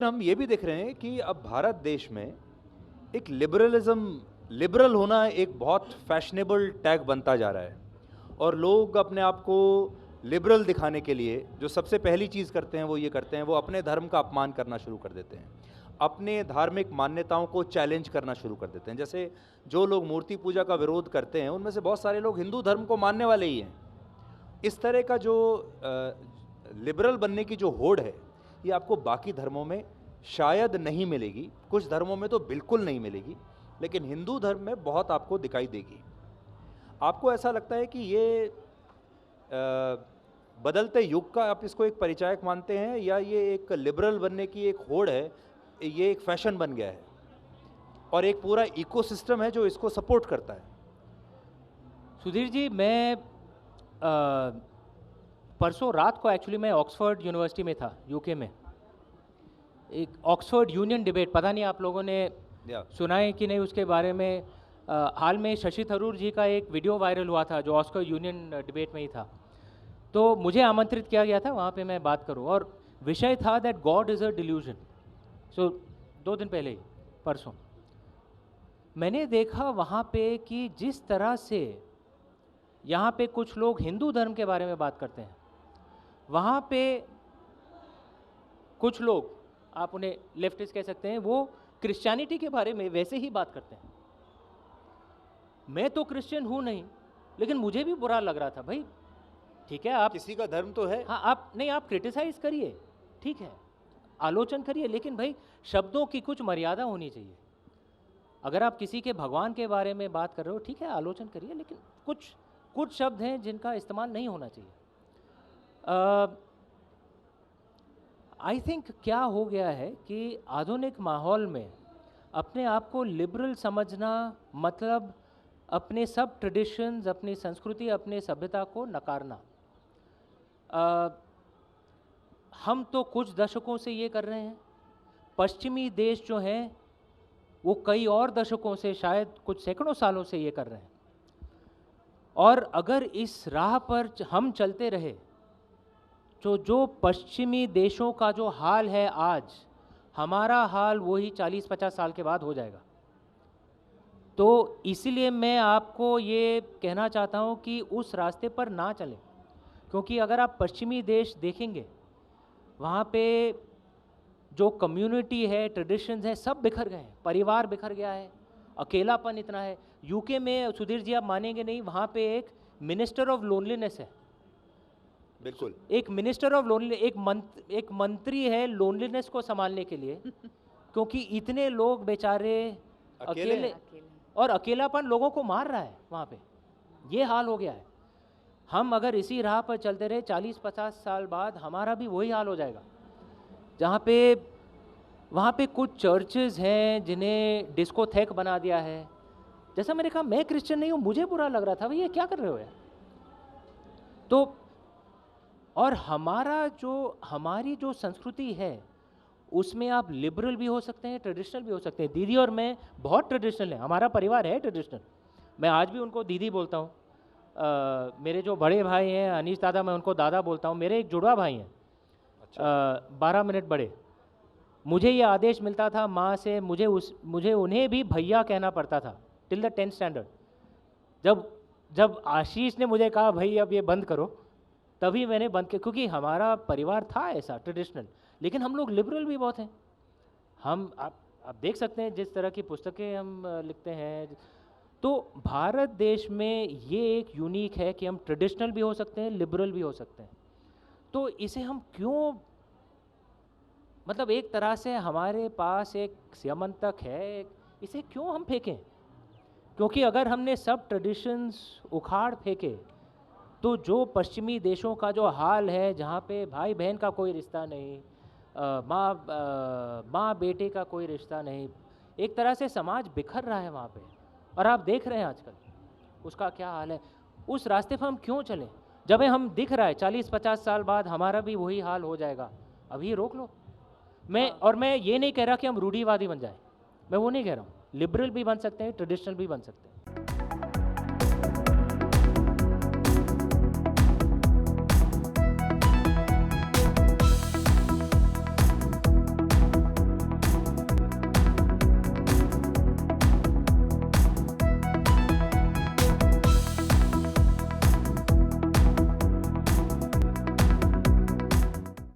हम ये भी देख रहे हैं कि अब भारत देश में एक लिबरल होना एक बहुत फैशनेबल टैग बनता जा रहा है और लोग अपने आप को लिबरल दिखाने के लिए जो सबसे पहली चीज़ करते हैं वो ये करते हैं, वो अपने धर्म का अपमान करना शुरू कर देते हैं, अपने धार्मिक मान्यताओं को चैलेंज करना शुरू कर देते हैं। जैसे जो लोग मूर्ति पूजा का विरोध करते हैं उनमें से बहुत सारे लोग हिंदू धर्म को मानने वाले ही हैं। इस तरह का जो लिबरल बनने की जो होड़ है, ये आपको बाकी धर्मों में शायद नहीं मिलेगी, कुछ धर्मों में तो बिल्कुल नहीं मिलेगी, लेकिन हिंदू धर्म में बहुत आपको दिखाई देगी। आपको ऐसा लगता है कि ये बदलते युग का आप इसको एक परिचायक मानते हैं, या ये एक लिबरल बनने की एक होड़ है, ये एक फैशन बन गया है और एक पूरा इकोसिस्टम है जो इसको सपोर्ट करता है? सुधीर जी, मैं परसों रात को एक्चुअली मैं ऑक्सफोर्ड यूनिवर्सिटी में था, यूके में। एक ऑक्सफोर्ड यूनियन डिबेट, पता नहीं आप लोगों ने सुना है कि नहीं उसके बारे में। हाल में शशि थरूर जी का एक वीडियो वायरल हुआ था जो ऑक्सफोर्ड यूनियन डिबेट में ही था, तो मुझे आमंत्रित किया गया था वहाँ पे मैं बात करूँ, और विषय था that God is a delusion. So 2 दिन पहले ही, परसों, मैंने देखा वहाँ पे कि जिस तरह से यहाँ पे कुछ लोग हिंदू धर्म के बारे में बात करते हैं, वहाँ पे कुछ लोग, आप उन्हें लेफ्टिस्ट कह सकते हैं, वो क्रिश्चियनिटी के बारे में वैसे ही बात करते हैं। मैं तो क्रिश्चियन हूँ नहीं, लेकिन मुझे भी बुरा लग रहा था। भाई ठीक है, आप किसी का धर्म तो है। हाँ, आप नहीं, आप क्रिटिसाइज करिए, ठीक है, आलोचन करिए, लेकिन भाई शब्दों की कुछ मर्यादा होनी चाहिए। अगर आप किसी के भगवान के बारे में बात कर रहे हो, ठीक है, आलोचन करिए, लेकिन कुछ शब्द हैं जिनका इस्तेमाल नहीं होना चाहिए। आई थिंक क्या हो गया है कि आधुनिक माहौल में अपने आप को लिबरल समझना मतलब अपने सब ट्रेडिशंस, अपनी संस्कृति, अपनी सभ्यता को नकारना। हम तो कुछ दशकों से ये कर रहे हैं, पश्चिमी देश जो हैं वो कई और दशकों से, शायद कुछ सैकड़ों सालों से ये कर रहे हैं। और अगर इस राह पर हम चलते रहे तो जो पश्चिमी देशों का जो हाल है आज, हमारा हाल वही 40-50 साल के बाद हो जाएगा। तो इसीलिए मैं आपको ये कहना चाहता हूँ कि उस रास्ते पर ना चलें, क्योंकि अगर आप पश्चिमी देश देखेंगे, वहाँ पे जो कम्युनिटी है, ट्रेडिशंस हैं, सब बिखर गए हैं, परिवार बिखर गया है, अकेलापन इतना है। यूके में, सुधीर जी आप मानेंगे नहीं, वहाँ पे एक मिनिस्टर ऑफ लोनलीनेस है। बिल्कुल, एक मिनिस्टर ऑफ लोनली, एक मंत्री है लोनलीनेस को संभालने के लिए क्योंकि इतने लोग बेचारे अकेले, और अकेलापन लोगों को मार रहा है वहाँ पे। ये हाल हो गया है। हम अगर इसी राह पर चलते रहे, 40-50 साल बाद हमारा भी वही हाल हो जाएगा, जहाँ पे वहाँ पे कुछ चर्चेज हैं जिन्हें डिस्कोथेक बना दिया है। जैसा मैंने कहा, मैं क्रिश्चियन नहीं हूँ, मुझे बुरा लग रहा था, भैया क्या कर रहे हो यार। तो और हमारी जो संस्कृति है उसमें आप लिबरल भी हो सकते हैं, ट्रेडिशनल भी हो सकते हैं। दीदी और मैं बहुत ट्रेडिशनल है, हमारा परिवार है ट्रेडिशनल। मैं आज भी उनको दीदी बोलता हूँ। मेरे जो बड़े भाई हैं अनीश दादा, मैं उनको दादा बोलता हूँ। मेरे एक जुड़वा भाई हैं, 12 मिनट बड़े। मुझे ये आदेश मिलता था माँ से, मुझे उन्हें भी भैया कहना पड़ता था टिल द 10th स्टैंडर्ड। जब आशीष ने मुझे कहा भाई अब ये बंद करो, तभी मैंने बंद किया, क्योंकि हमारा परिवार था ऐसा ट्रेडिशनल। लेकिन हम लोग लिबरल भी बहुत हैं। आप देख सकते हैं जिस तरह की पुस्तकें हम लिखते हैं। तो भारत देश में ये एक यूनिक है कि हम ट्रेडिशनल भी हो सकते हैं, लिबरल भी हो सकते हैं। तो इसे हम क्यों, मतलब एक तरह से हमारे पास एक स्यमंतक है, इसे क्यों हम फेंकें? क्योंकि अगर हमने सब ट्रेडिशंस उखाड़ फेंके तो जो पश्चिमी देशों का जो हाल है, जहाँ पे भाई बहन का कोई रिश्ता नहीं, माँ बेटे का कोई रिश्ता नहीं, एक तरह से समाज बिखर रहा है वहाँ पे, और आप देख रहे हैं आजकल उसका क्या हाल है। उस रास्ते पर हम क्यों चलें जब हम दिख रहा है 40-50 साल बाद हमारा भी वही हाल हो जाएगा? अभी रोक लो। मैं ये नहीं कह रहा कि हम रूढ़िवादी बन जाए, मैं वो नहीं कह रहा हूँ। लिबरल भी बन सकते हैं, ट्रेडिशनल भी बन सकते हैं।